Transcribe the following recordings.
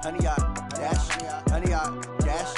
honey yacht, dash, honey yacht, dash.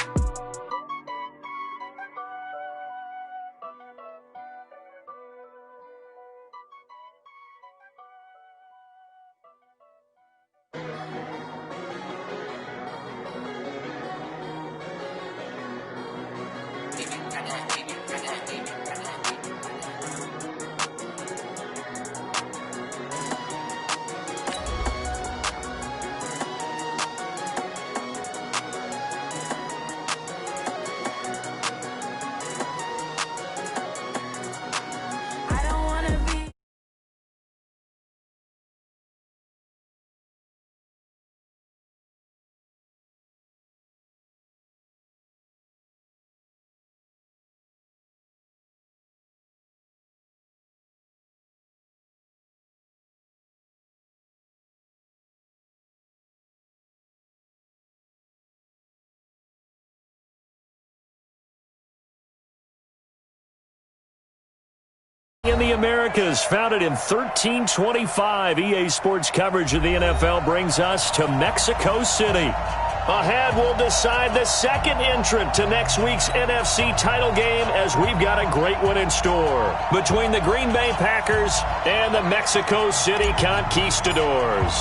In the Americas, founded in 1325, EA Sports coverage of the NFL brings us to Mexico City. Ahead, we'll decide the second entrant to next week's NFC title game as we've got a great one in store between the Green Bay Packers and the Mexico City Conquistadors.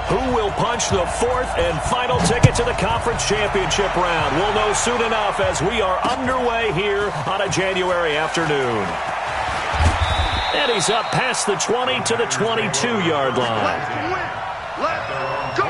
Who will punch the fourth and final ticket to the conference championship round? We'll know soon enough as we are underway here on a January afternoon. And he's up past the 20 to the 22-yard line. Let's go!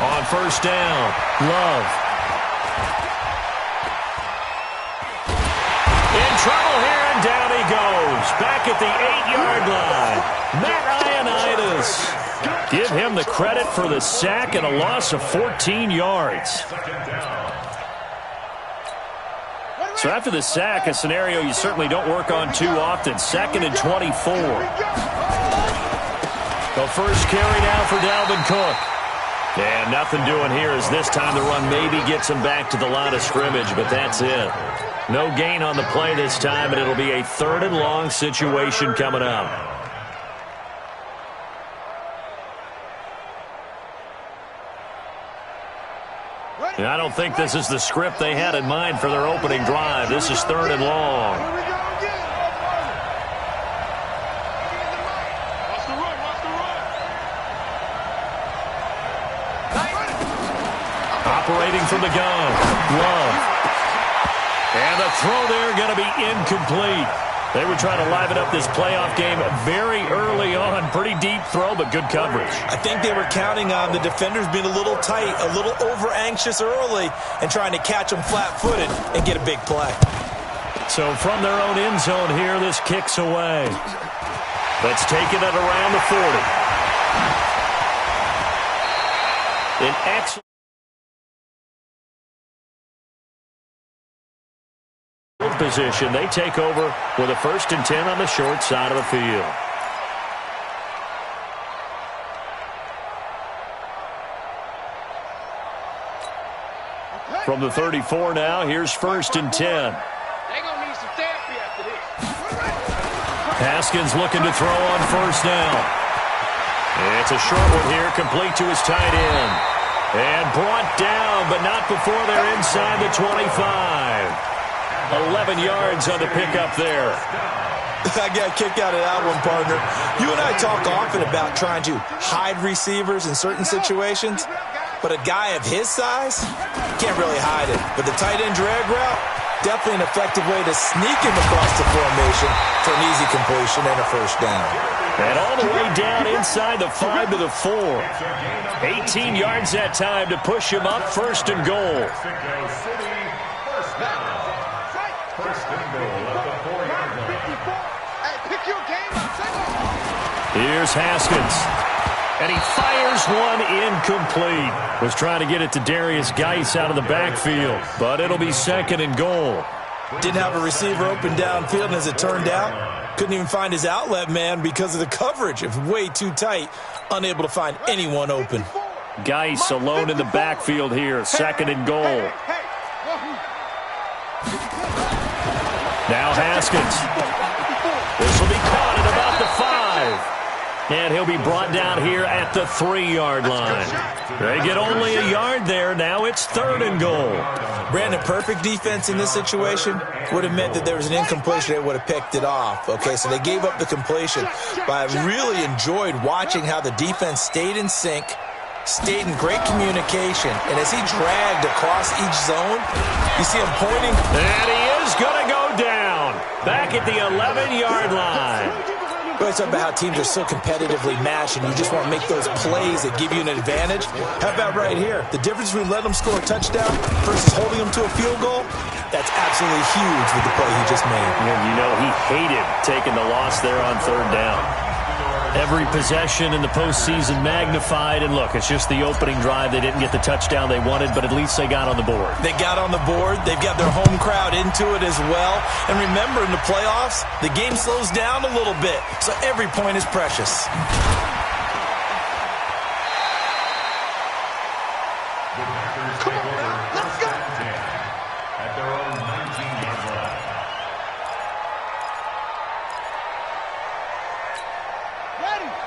On first down, Love. Trouble here, and down he goes. Back at the 8-yard line. Matt Ioannidis. Give him the credit for the sack and a loss of 14 yards. So after the sack, a scenario you certainly don't work on too often. 2nd and 24. The first carry now for Dalvin Cook. And nothing doing here as this time the run maybe gets him back to the line of scrimmage, but that's it. No gain on the play this time, and it'll be a 3rd and long situation coming up. And I don't think this is the script they had in mind for their opening drive. This is 3rd and long. Operating from the gun, Love. And the throw there going to be incomplete. They were trying to liven up this playoff game very early on. Pretty deep throw, but good coverage. I think they were counting on the defenders being a little tight, a little over-anxious early, and trying to catch them flat-footed and get a big play. So from their own end zone here, this kicks away. Let's take it at around the 40. An excellent position. They take over with a 1st and 10 on the short side of the field. From the 34 now, here's 1st and 10. They're going to need some therapy after this. Haskins looking to throw on 1st down. It's a short one here, complete to his tight end. And brought down, but not before they're inside the 25. 11 yards on the pickup there. I got a kick out of that one, partner. You and I talk often about trying to hide receivers in certain situations, but a guy of his size can't really hide it. But the tight end drag route, definitely an effective way to sneak him across the formation for an easy completion and a 1st down. And all the way down inside the 5 to the 4. 18 yards that time to push him up, 1st and goal. Here's Haskins. And he fires one incomplete. Was trying to get it to Darius Geis out of the backfield, but it'll be 2nd and goal. Didn't have a receiver open downfield, and as it turned out, Couldn't even find his outlet man because of the coverage. It's way too tight. Unable to find anyone open. Geis alone in the backfield here. Second and goal. Now Haskins. This will be caught at about the 5. And he'll be brought down here at the 3-yard line. They get only a yard there. Now it's third and goal. Brandon, perfect defense in this situation would have meant that there was an incompletion. They would have picked it off. Okay, so they gave up the completion. But I really enjoyed watching how the defense stayed in sync, stayed in great communication. And as he dragged across each zone, you see him pointing. And he is going to go down. Back at the 11-yard line. We always talk about how teams are so competitively matched, and you just want to make those plays that give you an advantage. How about right here? The difference between letting them score a touchdown versus holding them to a field goal, that's absolutely huge with the play he just made. And you know he hated taking the loss there on third down. Every possession in the postseason magnified, and look, it's just the opening drive. They didn't get the touchdown they wanted, but at least they got on the board. They got on the board. They've got their home crowd into it as well. And remember, in the playoffs, the game slows down a little bit, so every point is precious.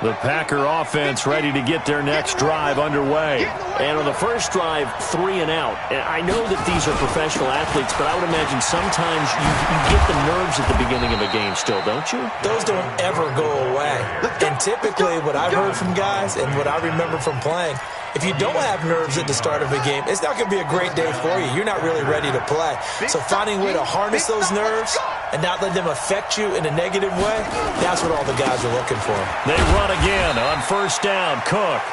The Packer offense ready to get their next drive underway. And on the first drive, 3 and out. And I know that these are professional athletes, but I would imagine sometimes you get the nerves at the beginning of a game still, don't you? Those don't ever go away. And typically what I've heard from guys and what I remember from playing, if you don't have nerves at the start of a game, it's not going to be a great day for you. You're not really ready to play. So finding a way to harness those nerves and not let them affect you in a negative way, that's what all the guys are looking for. They run again on first down. Cook.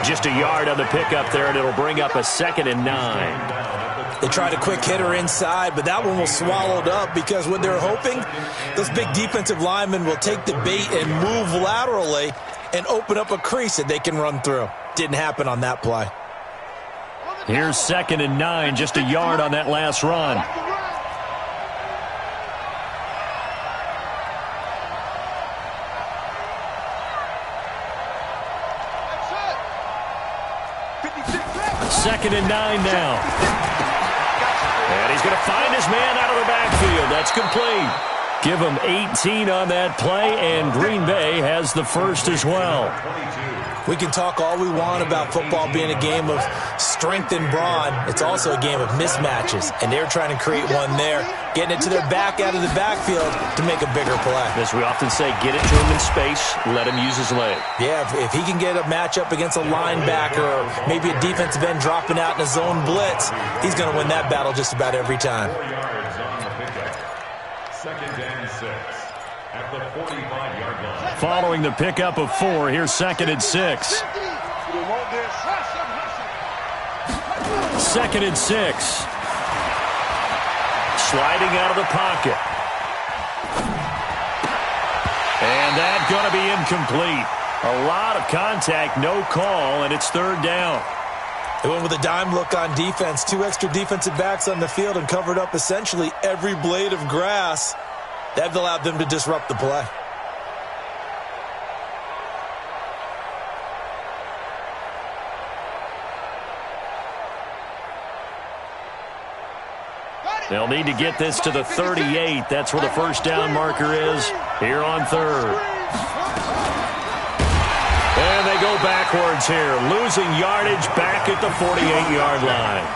Just a yard on the pickup there, and it'll bring up a 2nd and 9. They tried a quick hitter inside, but that one was swallowed up because what they're hoping, those big defensive linemen will take the bait and move laterally and open up a crease that they can run through. Didn't happen on that play. Here's 2nd and 9, just a yard on that last run. Second and 9 now. And he's going to find his man out of the backfield. That's complete. Give him 18 on that play, and Green Bay has the first as well. We can talk all we want about football being a game of strength and brawn. It's also a game of mismatches, and they're trying to create one there, getting it to their back out of the backfield to make a bigger play. As we often say, get it to him in space, let him use his leg. Yeah, if he can get a matchup against a linebacker or maybe a defensive end dropping out in a zone blitz, he's going to win that battle just about every time. 2nd and 6 at the 45-yard line. Following the pickup of 4, here's 2nd and 6. 2nd and 6. Sliding out of the pocket. And that's going to be incomplete. A lot of contact, no call, and it's third down. They went with a dime look on defense. 2 extra defensive backs on the field and covered up essentially every blade of grass. That allowed them to disrupt the play. They'll need to get this to the 38. That's where the first down marker is here on third. And they go backwards here, losing yardage back at the 48-yard line.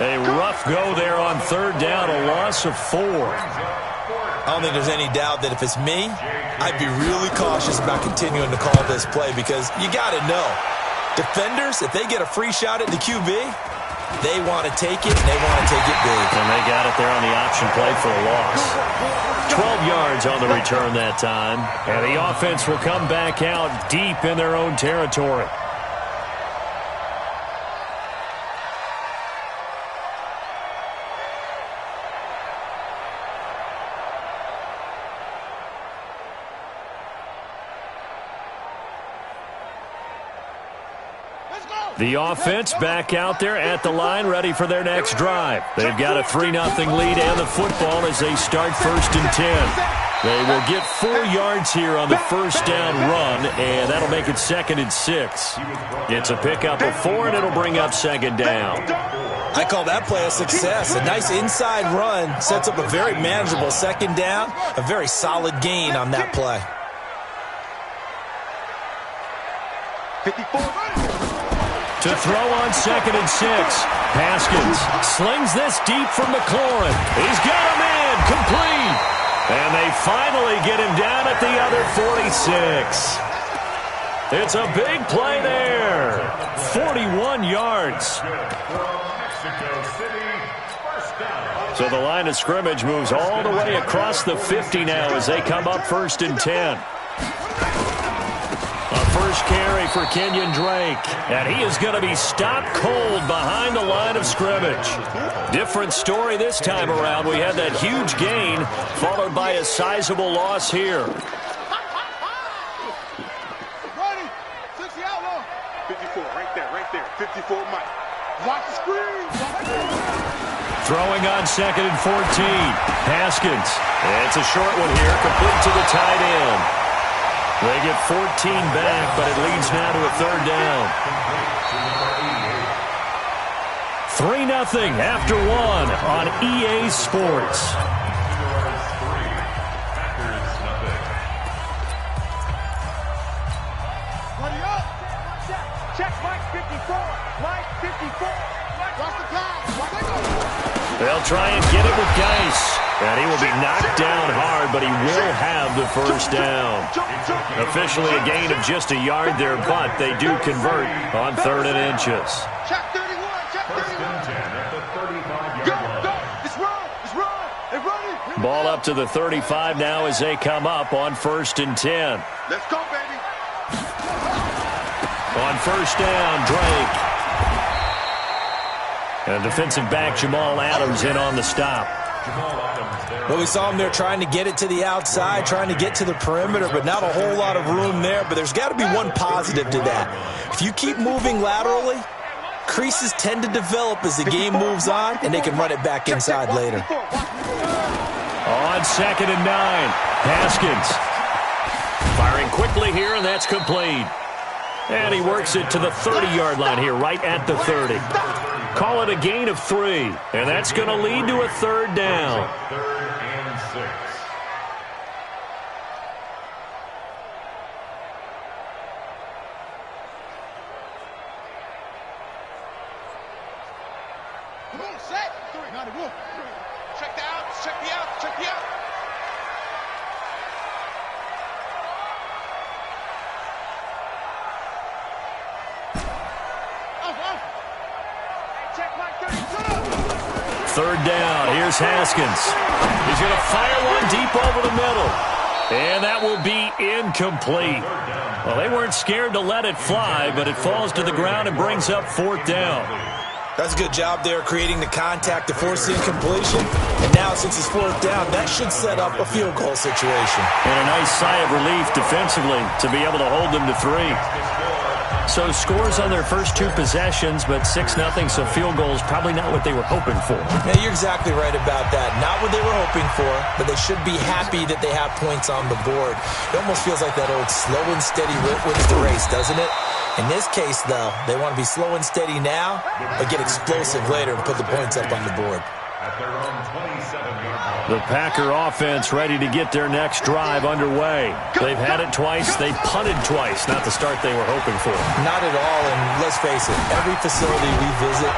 A rough go there on third down, a loss of 4. I don't think there's any doubt that if it's me, I'd be really cautious about continuing to call this play because you got to know, defenders, if they get a free shot at the QB, they want to take it, and they want to take it big. And they got it there on the option play for a loss. 12 yards on the return that time. And the offense will come back out deep in their own territory. The offense back out there at the line, ready for their next drive. They've got a 3-0 lead and the football as they start 1st and 10. They will get 4 yards here on the first down run, and that'll make it 2nd and 6. It's a pickup of 4, and it'll bring up 2nd down. I call that play a success. A nice inside run sets up a very manageable 2nd down, a very solid gain on that play. 54. To throw on 2nd and 6. Haskins slings this deep from McLaurin. He's got him in, complete. And they finally get him down at the other 46. It's a big play there. 41 yards. So the line of scrimmage moves all the way across the 50 now as they come up 1st and 10. A first carry for Kenyon Drake. And he is going to be stopped cold behind the line of scrimmage. Different story this time around. We had that huge gain followed by a sizable loss here. 54 right there. 54 Mike. Watch the screen. Throwing on 2nd and 14. Haskins. It's a short one here, complete to the tight end. They get 14 back, but it leads now to a 3rd down. 3-0 after 1 on EA Sports. Check Mike 54. Mike 54. Watch the pass. They'll try and get it with Geis. And he will be knocked down hard, but he will have the first down. Officially a gain of just a yard there, but they do convert on 3rd and inches. Check 31. Check 31. Go. It's run. They're running. Ball up to the 35 now as they come up on 1st and 10. Let's go, baby. On 1st down, Drake. And defensive back Jamal Adams in on the stop. Well, we saw him there trying to get it to the outside, trying to get to the perimeter, but not a whole lot of room there. But there's got to be one positive to that. If you keep moving laterally, creases tend to develop as the game moves on, and they can run it back inside later. On 2nd and 9, Haskins. Firing quickly here, and that's complete. And he works it to the 30-yard line here, right at the 30. Call it a gain of 3, and that's going to lead to a 3rd down. 3rd and 6. Come on, set. 91. Check the out. Check the out. Check the out. Check Mike 32. 3rd down. Here's Haskins. He's going to fire one deep over the middle. And that will be incomplete. Well, they weren't scared to let it fly, but it falls to the ground and brings up 4th down. That's a good job there creating the contact to force the incompletion. And now, since it's 4th down, that should set up a field goal situation. And a nice sigh of relief defensively to be able to hold them to 3. So scores on their first 2 possessions, but 6-0, so field goals probably not what they were hoping for. Yeah, you're exactly right about that. Not what they were hoping for, but they should be happy that they have points on the board. It almost feels like that old slow and steady wins the race, doesn't it? In this case, though, they want to be slow and steady now, but get explosive later and put the points up on the board. At their own 27-yard line. The Packer offense ready to get their next drive underway. They've had it twice. They punted twice. Not the start they were hoping for. Not at all, and let's face it, every facility we visit,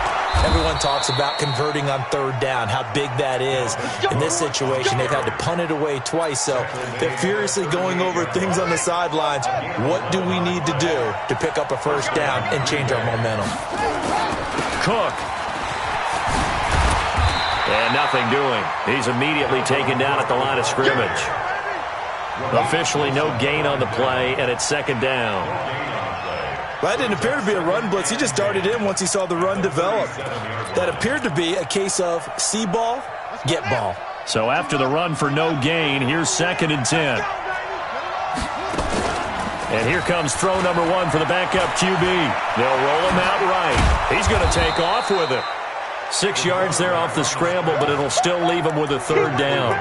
everyone talks about converting on 3rd down, how big that is. In this situation, they've had to punt it away twice, so they're furiously going over things on the sidelines. What do we need to do to pick up a 1st down and change our momentum? Cook. And nothing doing. He's immediately taken down at the line of scrimmage. Officially no gain on the play, and it's 2nd down. Well, that didn't appear to be a run blitz. He just darted in once he saw the run develop. That appeared to be a case of see ball, get ball. So after the run for no gain, here's 2nd and 10. And here comes throw number 1 for the backup QB. They'll roll him out right. He's going to take off with it. 6 yards there off the scramble, but it'll still leave him with a 3rd down.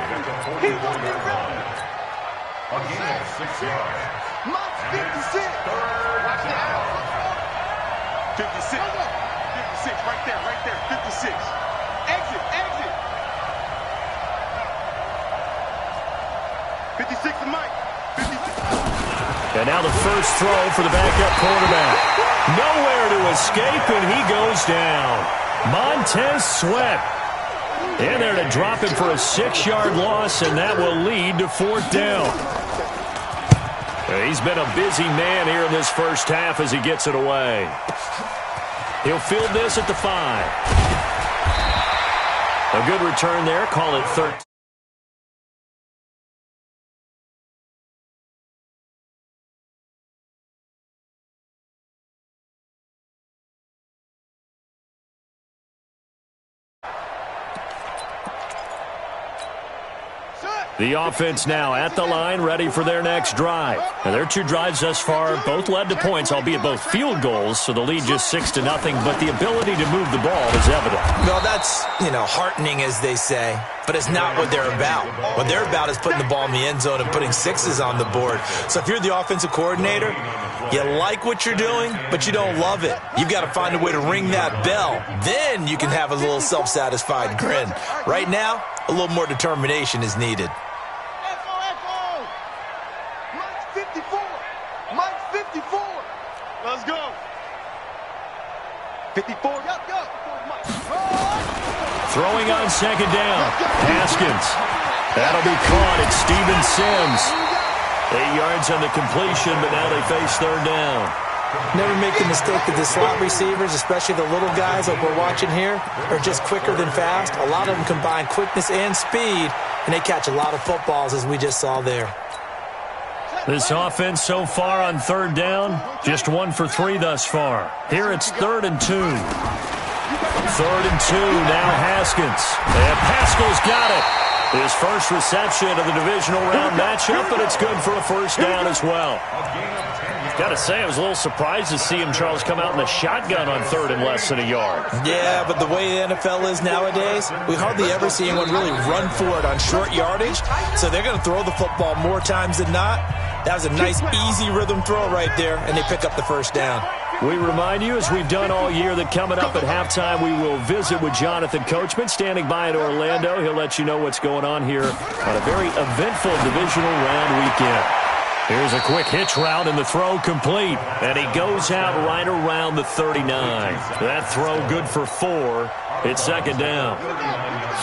A gain of 6 yards. Mike's 56. Watch that. 56. 56, right there, 56. Exit. 56 to Mike. 56. And now the first throw for the backup quarterback. Nowhere to escape, and he goes down. Montez Sweat in there to drop him for a 6-yard loss, and that will lead to 4th down. He's been a busy man here in this first half as he gets it away. He'll field this at the 5. A good return there. Call it 13. The offense now at the line, ready for their next drive. Now, their 2 drives thus far both led to points, albeit both field goals, so the lead just 6-0, but the ability to move the ball is evident. Well, that's, heartening, as they say, but it's not what they're about. What they're about is putting the ball in the end zone and putting 6s on the board. So if you're the offensive coordinator, you like what you're doing, but you don't love it. You've got to find a way to ring that bell. Then you can have a little self-satisfied grin. Right now, a little more determination is needed. Mike's 54. Let's go. 54. Go. Throwing on 2nd down. Haskins. That'll be caught. It's Steven Sims. 8 yards on the completion, but now they face 3rd down. Never make the mistake that the slot receivers, especially the little guys like we're watching here, are just quicker than fast. A lot of them combine quickness and speed, and they catch a lot of footballs, as we just saw there. This offense so far on 3rd down, just 1 for 3 thus far. Here it's 3rd and 2. 3rd and 2, now Haskins. And Pascal's got it. His first reception of the divisional round matchup, but it's good for a 1st down as well. Got to say, I was a little surprised to see him, Charles, come out in the shotgun on 3rd and less than a yard. Yeah, but the way the NFL is nowadays, we hardly ever see anyone really run for it on short yardage, so they're going to throw the football more times than not. That was a nice, easy rhythm throw right there, and they pick up the 1st down. We remind you, as we've done all year, that coming up at halftime, we will visit with Jonathan Coachman, standing by in Orlando. He'll let you know what's going on here on a very eventful divisional round weekend. Here's a quick hitch route, and the throw complete. And he goes out right around the 39. That throw good for 4. It's 2nd down.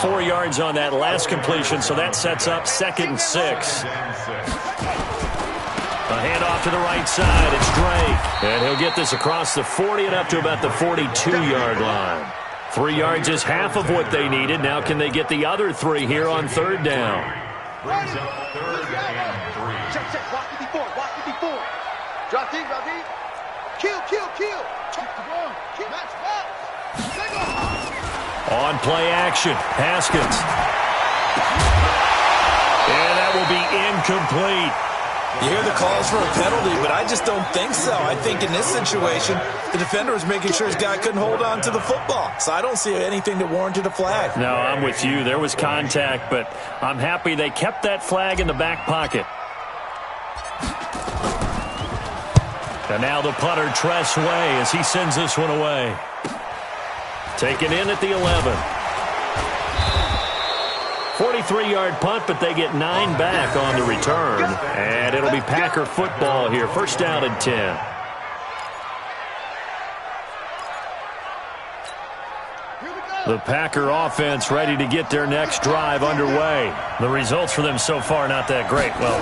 4 yards on that last completion, so that sets up 2nd and 6. A handoff to the right side. It's Drake. And he'll get this across the 40 and up to about the 42-yard line. 3 yards is half of what they needed. Now can they get the other 3 here on 3rd down? Brings up 3rd and 3. Check. Watch 54. Drop deep. Kill. Match pass. On play action. Haskins. And that will be incomplete. You hear the calls for a penalty, but I just don't think so. I think in this situation, the defender was making sure his guy couldn't hold on to the football. So I don't see anything that warranted a flag. No, I'm with you. There was contact, but I'm happy they kept that flag in the back pocket. And now the punter, Tress Way, as he sends this one away. Taken in at the 11. 43-yard punt, but they get 9 back on the return. And it'll be Packer football here. 1st down and 10. The Packer offense ready to get their next drive underway. The results for them so far not that great. Well,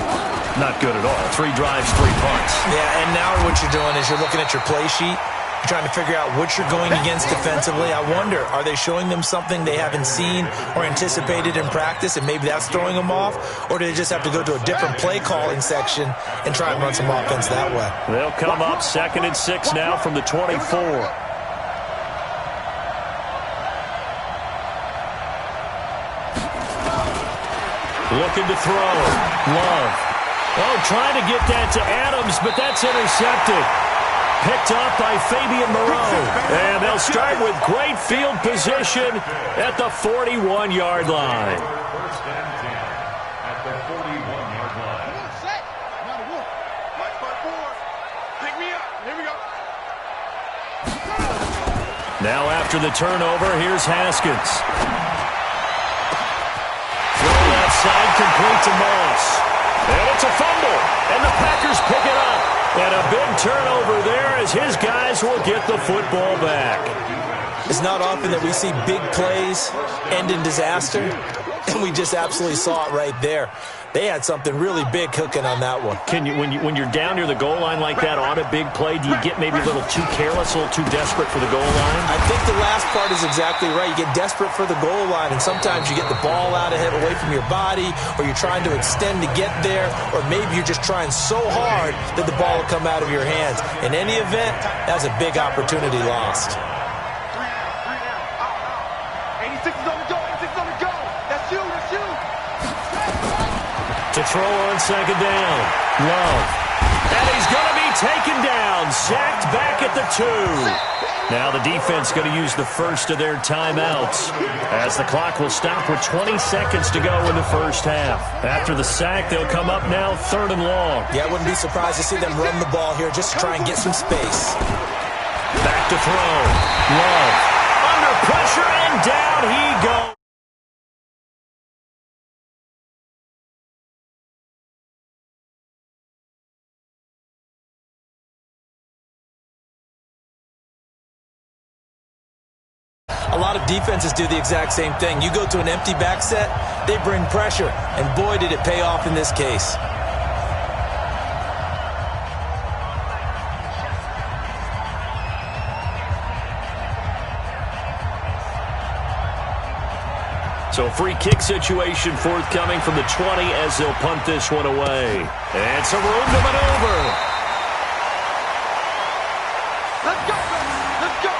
not good at all. 3 drives, 3 punts. Yeah, and now what you're doing is you're looking at your play sheet. You're trying to figure out what you're going against defensively. I wonder, are they showing them something they haven't seen or anticipated in practice, and maybe that's throwing them off? Or do they just have to go to a different play calling section and try and run some offense that way? They'll come up 2nd and 6 now from the 24. Looking to throw. Love. Oh, trying to get that to Adams, but that's intercepted. Picked up by Fabian Moreau. And they'll start with great field position at the 41-yard line. 1st and 10 at the 41-yard line. Now after the turnover, here's Haskins. Throw outside, complete to Moss. And it's a fumble. And the Packers pick it up. And a big turnover there as his guys will get the football back. It's not often that we see big plays end in disaster, and we just absolutely saw it right there. They had something really big cooking on that one. When you're down near the goal line like that on a big play, do you get maybe a little too careless, a little too desperate for the goal line? I think the last part is exactly right. You get desperate for the goal line, and sometimes you get the ball out ahead away from your body, or you're trying to extend to get there, or maybe you're just trying so hard that the ball will come out of your hands. In any event, that's a big opportunity lost. 86 is on the go. 86 is on the go. That's you. That's you. To throw on second down. Love. And he's going to be taken down. Sacked back at the 2. Now the defense going to use the first of their timeouts as the clock will stop with 20 seconds to go in the first half. After the sack, they'll come up now 3rd and long. Yeah, I wouldn't be surprised to see them run the ball here just to try and get some space. Back to throw. Love. Under pressure, and down he goes. A lot of defenses do the exact same thing. You go to an empty back set, they bring pressure, and boy, did it pay off in this case. So free kick situation forthcoming from the 20 as they'll punt this one away. And some room to maneuver. Let's go, baby. Let's go.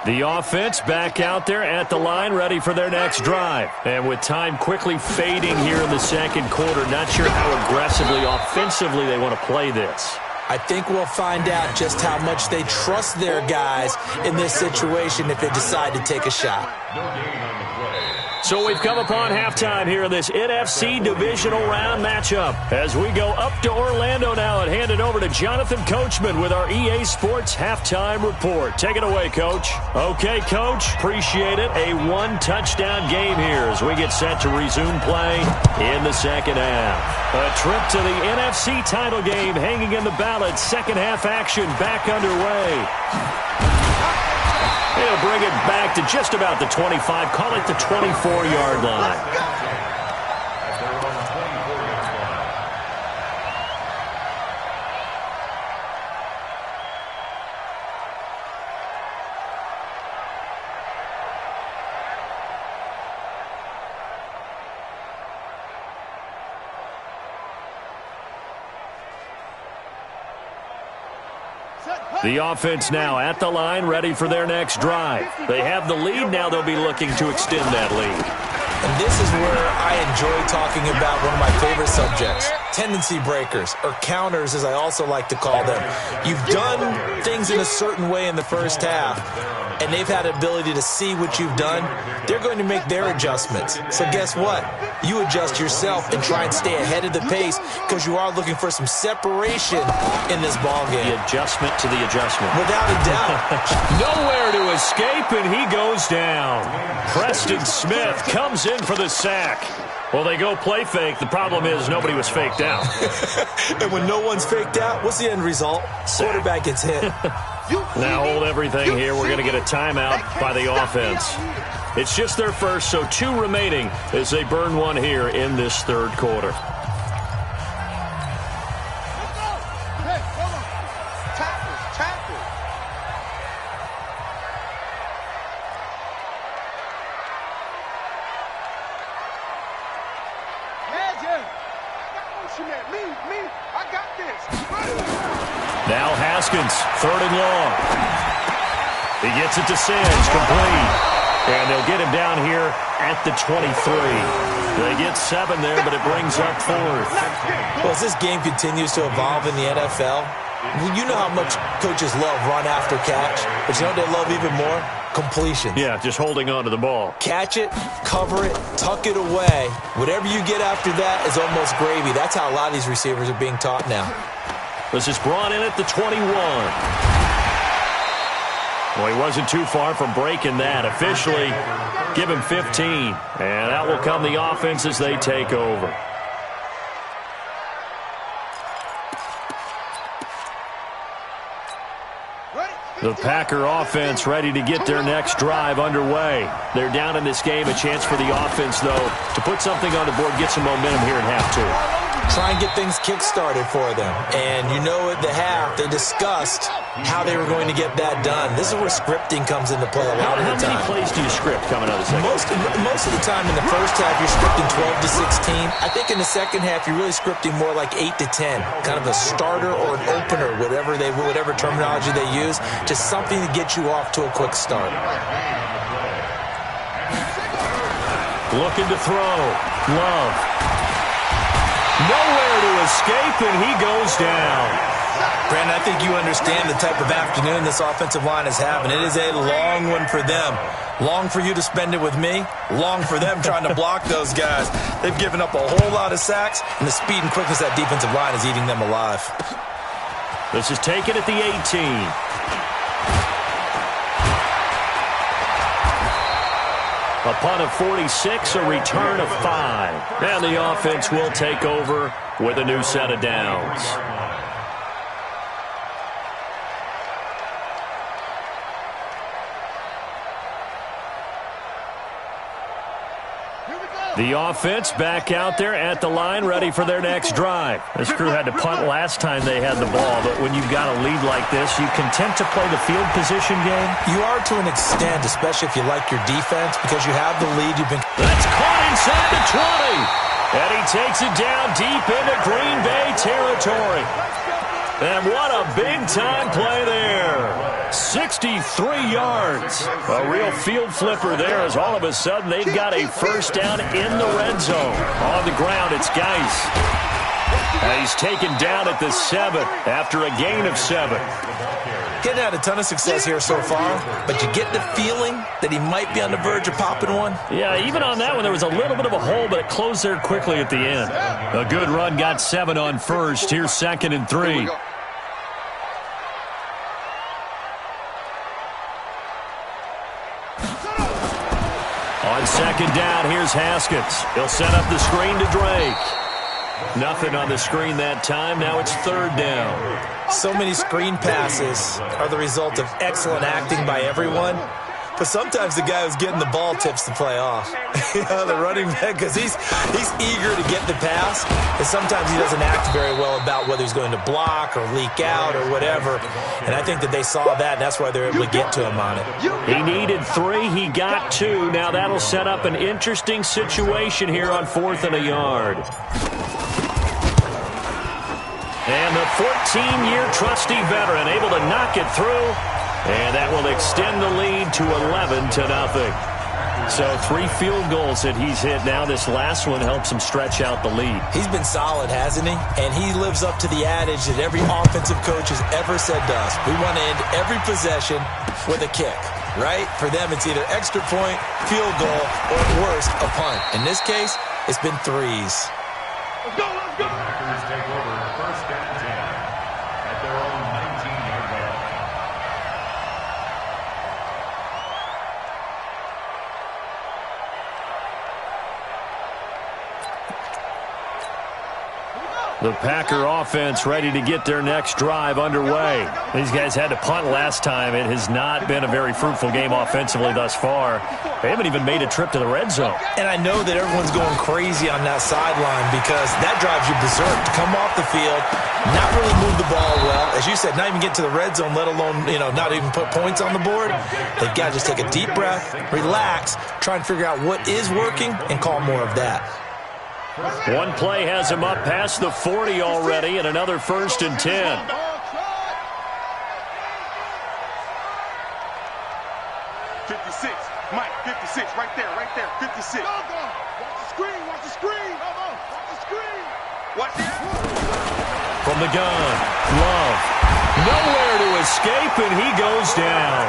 The offense back out there at the line, ready for their next drive. And with time quickly fading here in the second quarter, not sure how aggressively, offensively they want to play this. I think we'll find out just how much they trust their guys in this situation if they decide to take a shot. So we've come upon halftime here in this NFC divisional round matchup. As we go up to Orlando now and hand it over to Jonathan Coachman with our EA Sports halftime report. Take it away, Coach. Okay, Coach. Appreciate it. A one-touchdown game here as we get set to resume play in the second half. A trip to the NFC title game hanging in the balance. Second half action back underway. They'll bring it back to just about the 25, call it the 24-yard line. The offense now at the line, ready for their next drive. They have the lead. Now they'll be looking to extend that lead. And this is where I enjoy talking about one of my favorite subjects, tendency breakers, or counters as I also like to call them. You've done things in a certain way in the first half, and they've had the ability to see what you've done. They're going to make their adjustments. So guess what? You adjust yourself and try and stay ahead of the pace because you are looking for some separation in this ball game. The adjustment to the adjustment. Without a doubt. Nowhere to escape, and he goes down. Preston Smith comes in for the sack. Well, they go play fake. The problem is nobody was faked out. And when no one's faked out, what's the end result? Quarterback gets hit. Now hold everything here. We're going to get a timeout by the offense. It's just their first, so 2 remaining as they burn one here in this third quarter. Now Haskins, 3rd and long. He gets it to Sims, complete. And they'll get him down here at the 23. They get 7 there, but it brings up 4th. Well, as this game continues to evolve in the NFL, You know how much coaches love run after catch, but you know what they love even more? Completions. Yeah, just holding on to the ball. Catch it, cover it, tuck it away. Whatever you get after that is almost gravy. That's how a lot of these receivers are being taught now. This is brought in at the 21. Well, he wasn't too far from breaking that. Officially, give him 15. And out will come the offense as they take over. The Packer offense ready to get their next drive underway. They're down in this game. A chance for the offense, though, to put something on the board, get some momentum here in half two. Try and get things kick-started for them. And you know at the half, they discussed how they were going to get that done. This is where scripting comes into play a lot of the time. How many plays do you script coming out of the second? Most of the time in the first half, you're scripting 12 to 16. I think in the second half, you're really scripting more like 8 to 10. Kind of a starter or an opener, whatever terminology they use. Just something to get you off to a quick start. Looking to throw. Love. Nowhere to escape, and he goes down. Brandon, I think you understand the type of afternoon this offensive line is having. It is a long one for them. Long for you to spend it with me. Long for them trying to block those guys. They've given up a whole lot of sacks, and the speed and quickness of that defensive line is eating them alive. This is taken at the 18. A punt of 46, a return of 5. And the offense will take over with a new set of downs. The offense back out there at the line, ready for their next drive. This crew had to punt last time they had the ball, but when you've got a lead like this, you content to play the field position game? You are to an extent, especially if you like your defense, because you have the lead. That's caught inside the 20. And he takes it down deep into Green Bay territory. And what a big-time play there. 63 yards. A real field flipper there as all of a sudden they've got a first down in the red zone. On the ground, it's Geis. And he's taken down at the 7 after a gain of 7. Getting had a ton of success here so far, but you get the feeling that he might be on the verge of popping one. Yeah, even on that one, there was a little bit of a hole, but it closed there quickly at the end. A good run, got 7 on first. Here's 2nd and 3. On 2nd down, here's Haskins. He'll set up the screen to Drake. Nothing on the screen that time. Now it's 3rd down. So many screen passes are the result of excellent acting by everyone. But sometimes the guy who's getting the ball tips the play off. The running back, because he's eager to get the pass, and sometimes he doesn't act very well about whether he's going to block or leak out or whatever. And I think that they saw that, and that's why they're able to get to him on it. He needed 3. He got 2. Now that'll set up an interesting situation here on 4th and a yard. And the 14-year trusty veteran able to knock it through. And that will extend the lead to 11-0. So 3 field goals that he's hit now. This last one helps him stretch out the lead. He's been solid, hasn't he? And he lives up to the adage that every offensive coach has ever said to us. We want to end every possession with a kick, right? For them, it's either extra point, field goal, or at worst, a punt. In this case, it's been 3s. Let's go, let's go! Packers take over 1st and 10 at their own 19-yard line. The Packer offense ready to get their next drive underway. These guys had to punt last time. It has not been a very fruitful game offensively thus far. They haven't even made a trip to the red zone. And I know that everyone's going crazy on that sideline because that drives you berserk. To come off the field, not really move the ball well. As you said, not even get to the red zone, let alone, not even put points on the board. They've got to just take a deep breath, relax, try and figure out what is working, and call more of that. One play has him up past the 40 already, and another 1st and 10. 56, Mike, 56, right there, 56. Watch the screen, watch the screen. Watch the screen. Watch it. From the gun, Love. Nowhere to escape, and he goes down.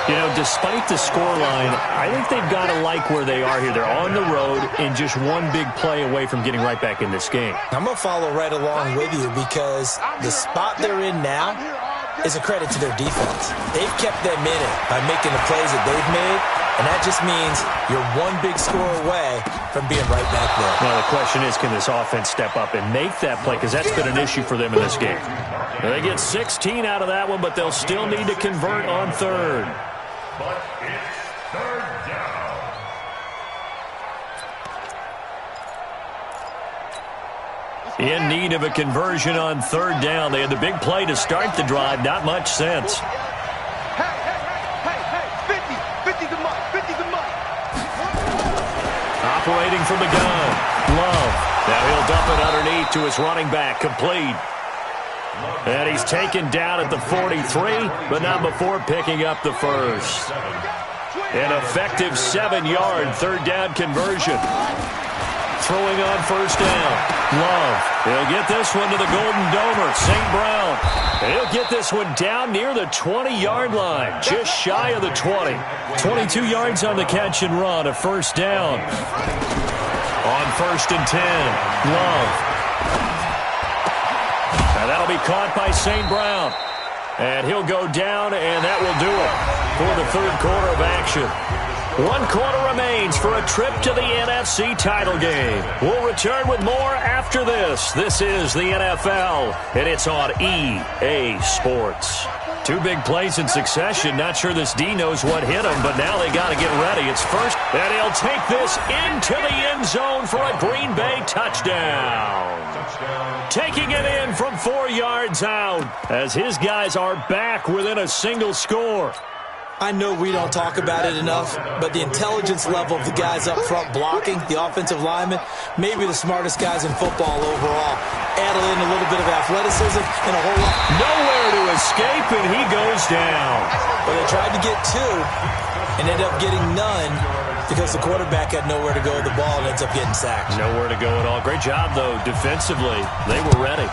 You know, despite the scoreline, I think they've got to like where they are here. They're on the road and just one big play away from getting right back in this game. I'm going to follow right along with you because the spot they're in now is a credit to their defense. They've kept them in it by making the plays that they've made, and that just means you're one big score away from being right back there. Well, the question is, can this offense step up and make that play? Because that's been an issue for them in this game. They get 16 out of that one, but they'll still need to convert on third. But it's third down. In need of a conversion on third down. They had the big play to start the drive. Not much sense. Hey, 50 the money, 50 the money. Operating from the gun. Love. Now he'll dump it underneath to his running back. Complete. And he's taken down at the 43, but not before picking up the first. An effective 7-yard third down conversion. Throwing on first down. Love. He'll get this one to the Golden Domer, St. Brown. And he'll get this one down near the 20-yard line, just shy of the 20. 22 yards on the catch and run, a first down. On first and 10, Love. Now that'll be caught by St. Brown. And he'll go down, and that will do it for the third quarter of action. 1 quarter remains for a trip to the NFC title game. We'll return with more after this. This is the NFL, and it's on EA Sports. 2 big plays in succession. Not sure this D knows what hit him, but now they got to get ready. It's first, and he'll take this into the end zone for a Green Bay touchdown. Taking it in from 4 yards out as his guys are back within a single score. I know we don't talk about it enough, but the intelligence level of the guys up front blocking, the offensive linemen, maybe the smartest guys in football overall. Add in a little bit of athleticism and a whole lot. Nowhere to escape, and he goes down. But they tried to get 2 and ended up getting none because the quarterback had nowhere to go with the ball and ends up getting sacked. Nowhere to go at all. Great job, though, defensively. They were ready.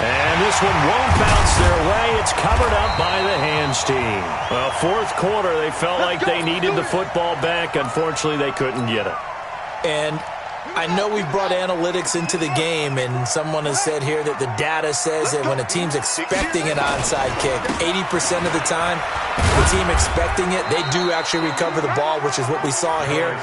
And this one won't bounce their way. It's covered up by the hands team. Well, fourth quarter, they felt like they needed the football back. Unfortunately, they couldn't get it. And I know we've brought analytics into the game, and someone has said here that the data says that when a team's expecting an onside kick, 80% of the time, the team expecting it, they do actually recover the ball, which is what we saw here.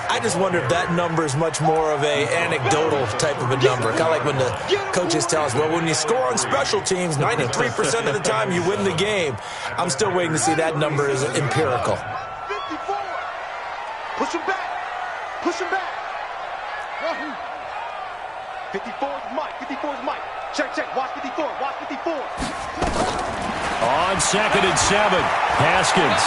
I just wonder if that number is much more of a anecdotal type of a number. Kind of like when the coaches tell us, well, when you score on special teams, 93% of the time you win the game. I'm still waiting to see that number is empirical. 54. Push him back. Push him back. 54 is Mike. 54 is Mike. Check. Watch 54. Watch 54. On second and 7, Haskins.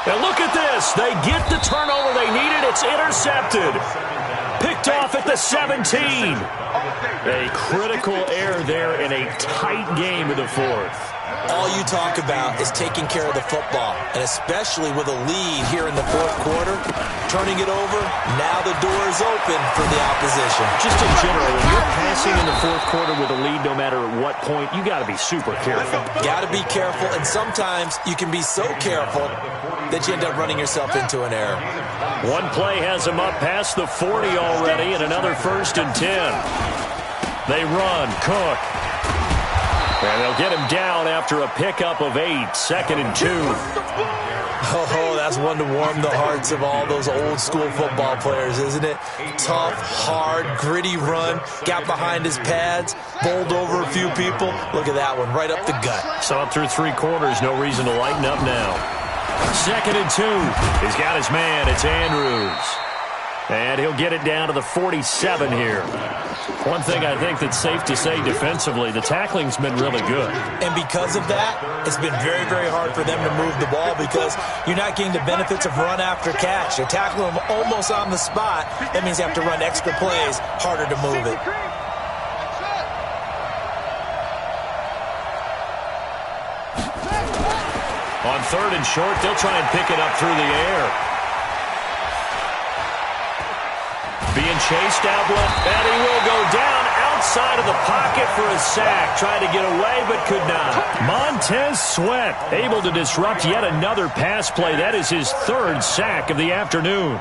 Now look at this. They get the turnover they needed. It's intercepted. Picked off at the 17. A critical error there in a tight game of the fourth. All you talk about is taking care of the football, and especially with a lead here in the fourth quarter, turning it over, now the door is open for the opposition. Just in general, when you're passing in the fourth quarter with a lead, no matter at what point, you got to be super careful. Got to be careful, and sometimes you can be so careful that you end up running yourself into an error. One play has them up past the 40 already, and another first and 10. They run, Cook. And they'll get him down after a pickup of 8, second and 2. Oh, that's one to warm the hearts of all those old school football players, isn't it? Tough, hard, gritty run, got behind his pads, bowled over a few people. Look at that one, right up the gut. Saw it through 3 quarters, no reason to lighten up now. Second and 2. He's got his man, it's Andrews. And he'll get it down to the 47 here. One thing I think that's safe to say defensively, the tackling's been really good. And because of that, it's been very, very hard for them to move the ball because you're not getting the benefits of run after catch. You're tackling them almost on the spot. That means you have to run extra plays, harder to move it. On third and short, they'll try and pick it up through the air. Being chased out left, and he will go down outside of the pocket for a sack. Tried to get away, but could not. Montez Sweat able to disrupt yet another pass play. That is his third sack of the afternoon.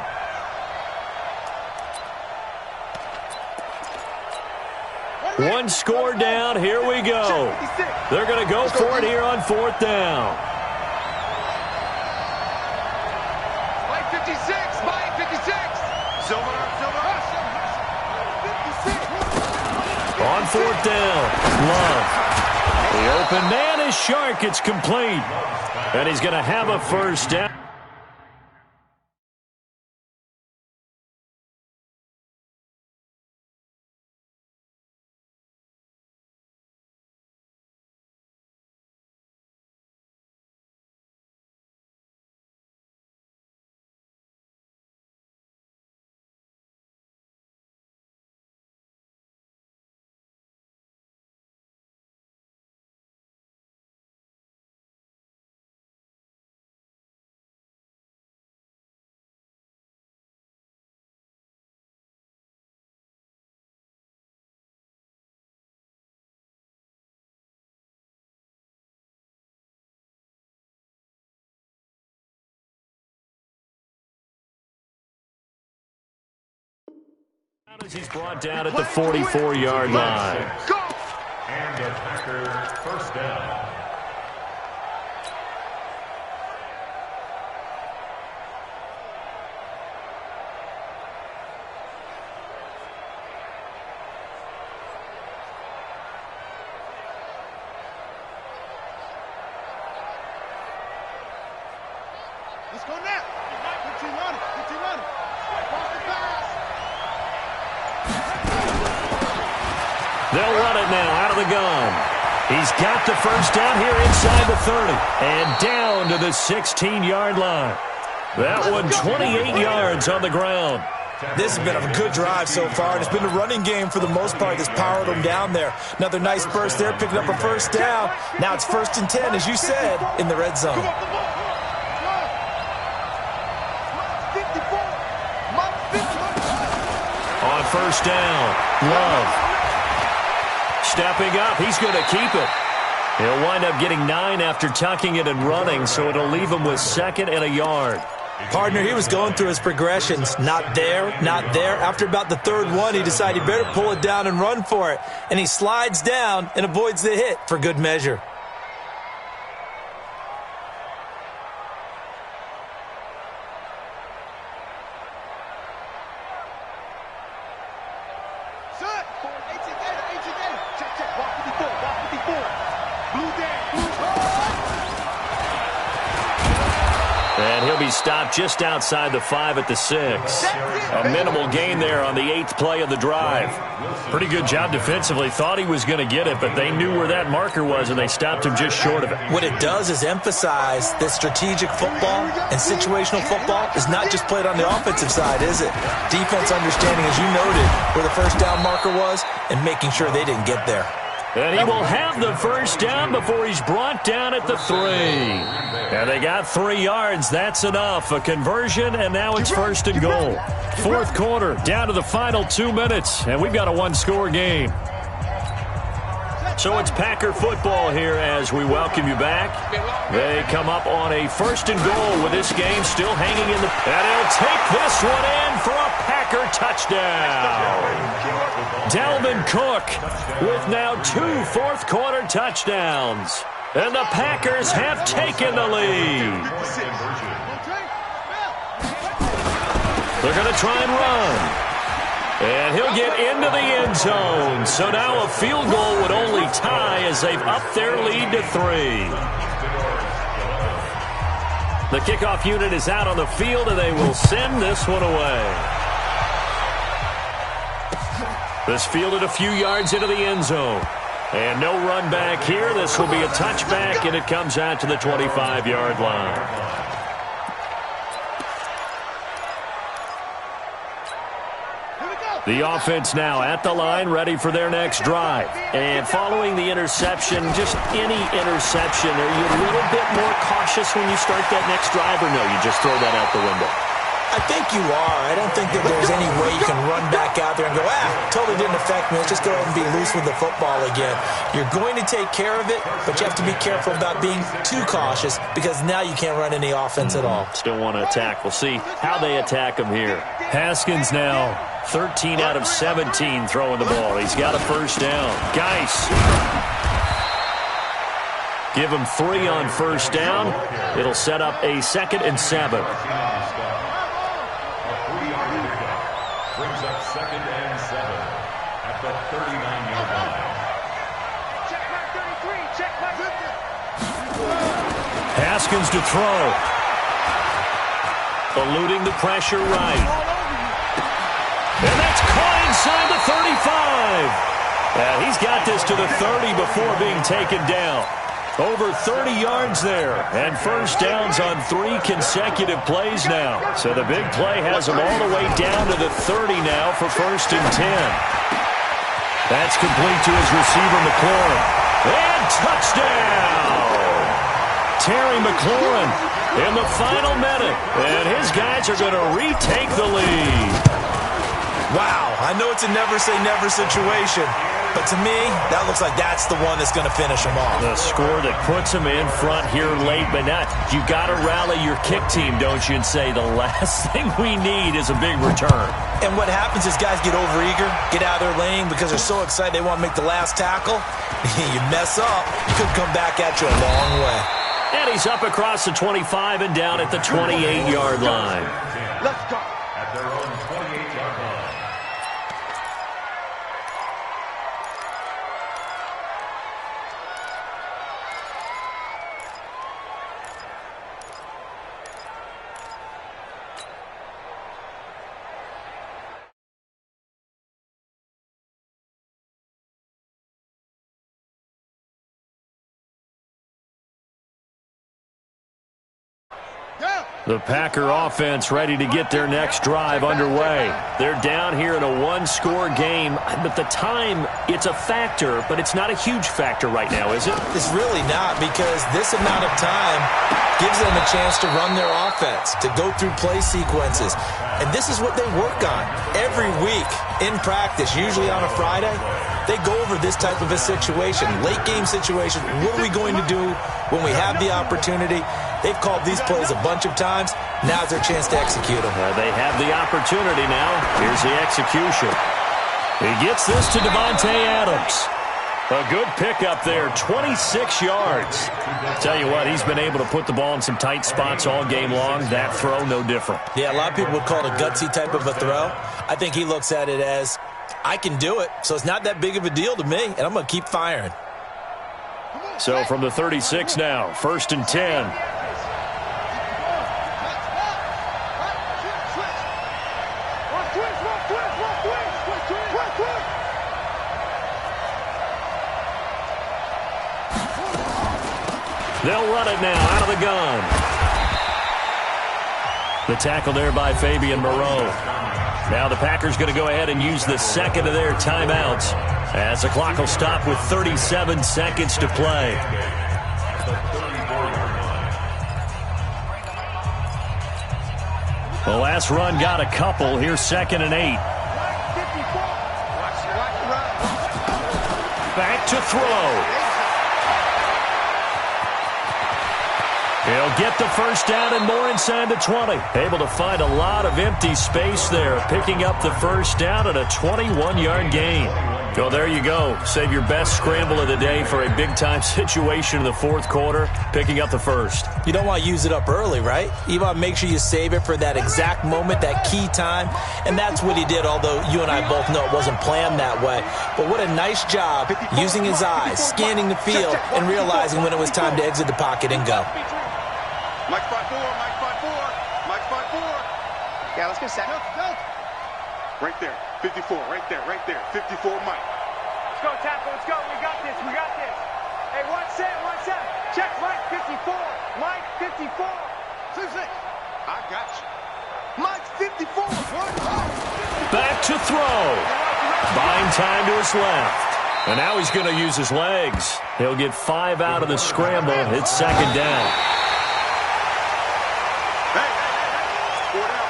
One score down. Here we go. They're going to go for it here on fourth down. Mike 56. Mike 56. Silver. On fourth down, Love. The open man is Shark. It's complete. And he's going to have a first down. As he's brought down at the 44-yard line. And the Packers first down. Let's go now. Good team running. Cross the pass. They'll run it now out of the gun. He's got the first down here inside the 30 and down to the 16-yard line. That one 28 yards on the ground. This has been a good drive so far, and it's been a running game for the most part that's powered them down there. Another nice burst there, picking up a first down. Now it's 1st and 10, as you said, in the red zone. On first down, Love. Stepping up, he's going to keep it. He'll wind up getting 9 after tucking it and running, so it'll leave him with 2nd and a yard. Partner, he was going through his progressions. Not there, not there. After about the 3rd one, he decided he better pull it down and run for it. And he slides down and avoids the hit for good measure. And he'll be stopped just outside the 5 at the 6. A minimal gain there on the 8th play of the drive. Pretty good job defensively. Thought he was going to get it, but they knew where that marker was, and they stopped him just short of it. What it does is emphasize that strategic football and situational football is not just played on the offensive side, is it? Defense understanding, as you noted, where the first down marker was and making sure they didn't get there. And he will have the first down before he's brought down at the 3. And they got 3 yards. That's enough. A conversion, and now it's 1st and goal. 4th quarter, down to the final 2 minutes, and we've got a one-score game. So it's Packer football here as we welcome you back. They come up on a 1st and goal with this game still hanging in the... And he'll take this one in for a Packer touchdown. Dalvin Cook with now 2 fourth-quarter touchdowns. And the Packers have taken the lead. They're going to try and run. And he'll get into the end zone. So now a field goal would only tie as they've upped their lead to 3. The kickoff unit is out on the field, and they will send this one away. This fielded a few yards into the end zone. And no run back here. This will be a touchback, and it comes out to the 25-yard line. The offense now at the line, ready for their next drive. And following the interception, just any interception, are you a little bit more cautious when you start that next drive, or no, you just throw that out the window? I think you are. I don't think that there's any way you can run back out there and go, totally didn't affect me. Let's just go ahead and be loose with the football again. You're going to take care of it, but you have to be careful about being too cautious because now you can't run any offense at all. Still want to attack. We'll see how they attack him here. Haskins now 13 out of 17 throwing the ball. He's got a first down. Geis. Give him 3 on first down. It'll set up a 2nd and 7. Brings up 2nd and 7 at the 39-yard line. Check mark 33. Check mark 50. Haskins to throw. Eluding the pressure right. And that's caught inside the 35. He's got this to the 30 before being taken down. Over 30 yards there, and first downs on 3 consecutive plays now. So the big play has him all the way down to the 30 now for 1st and 10. That's complete to his receiver, McLaurin. And touchdown! Terry McLaurin in the final minute, and his guys are going to retake the lead. Wow, I know it's a never-say-never situation. But to me, that looks like that's the one that's going to finish them off. The score that puts them in front here late, but not. You got to rally your kick team, don't you, and say the last thing we need is a big return. And what happens is guys get overeager, get out of their lane because they're so excited they want to make the last tackle. You mess up, you could come back at you a long way. And he's up across the 25 and down at the 28-yard line. Let's go. At their own 28-yard line. The Packer offense ready to get their next drive underway. They're down here in a 1-score game, but the time, it's a factor, but it's not a huge factor right now, is it? It's really not, because this amount of time gives them a chance to run their offense, to go through play sequences. And this is what they work on every week in practice, usually on a Friday. They go over this type of a situation, late game situation. What are we going to do when we have the opportunity? They've called these plays a bunch of times. Now's their chance to execute them. They have the opportunity now. Here's the execution. He gets this to Devontae Adams. A good pickup there, 26 yards. Tell you what, he's been able to put the ball in some tight spots all game long. That throw, no different. Yeah, a lot of people would call it a gutsy type of a throw. I think he looks at it as, I can do it, so it's not that big of a deal to me, and I'm going to keep firing. So from the 36 now, 1st and 10. They'll run it now out of the gun. The tackle there by Fabian Moreau. Now the Packers going to go ahead and use the 2nd of their timeouts as the clock will stop with 37 seconds to play. The last run got a couple. Here's 2nd and 8. Back to throw. He'll get the first down and more inside the 20. Able to find a lot of empty space there, picking up the first down at a 21-yard gain. So there you go. Save your best scramble of the day for a big-time situation in the 4th quarter, picking up the first. You don't want to use it up early, right? You want to make sure you save it for that exact moment, that key time. And that's what he did, although you and I both know it wasn't planned that way. But what a nice job using his eyes, scanning the field, and realizing when it was time to exit the pocket and go. Mike 5-4, Mike 5-4, Mike 5-4. Yeah, let's go set. Right there, 54, right there, 54, Mike. Let's go, tackle, let's go, we got this. Hey, one set. Check Mike 54, Mike 54. 6-6. I got you. Mike 54, Back to throw. Buying time to his left. And now he's going to use his legs. He'll get 5 out of the scramble. It's 2nd down. Hey. 4 down.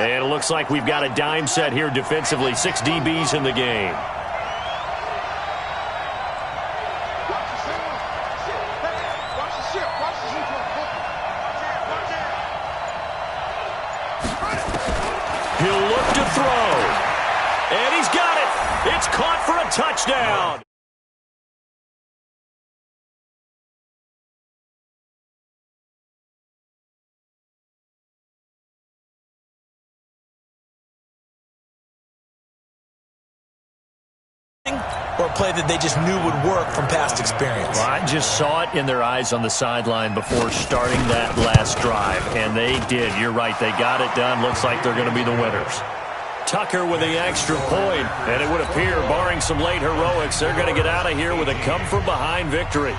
And it looks like we've got a dime set here defensively. 6 DBs in the game. He'll look to throw. And he's got it. It's caught for a touchdown. Or a play that they just knew would work from past experience? Well, I just saw it in their eyes on the sideline before starting that last drive, and they did. You're right. They got it done. Looks like they're going to be the winners. Tucker with the extra point, and it would appear, barring some late heroics, they're going to get out of here with a come-from-behind victory.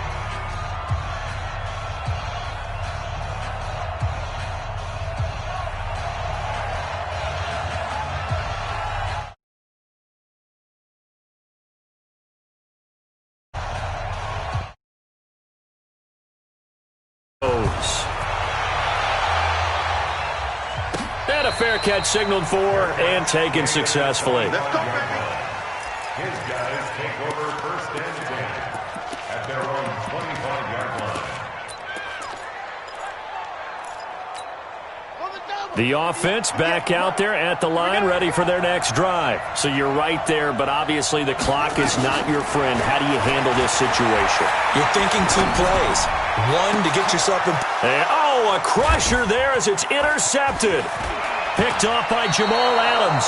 And a fair catch signaled for and taken successfully. Let's go, baby. His guys take over first and 10 at their own 25-yard line. The offense back out there at the line, ready for their next drive. So you're right there, but obviously the clock is not your friend. How do you handle this situation? You're thinking 2 plays. One to get yourself in. And, a crusher there as it's intercepted. Picked off by Jamal Adams.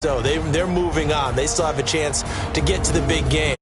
So they're moving on. They still have a chance to get to the big game.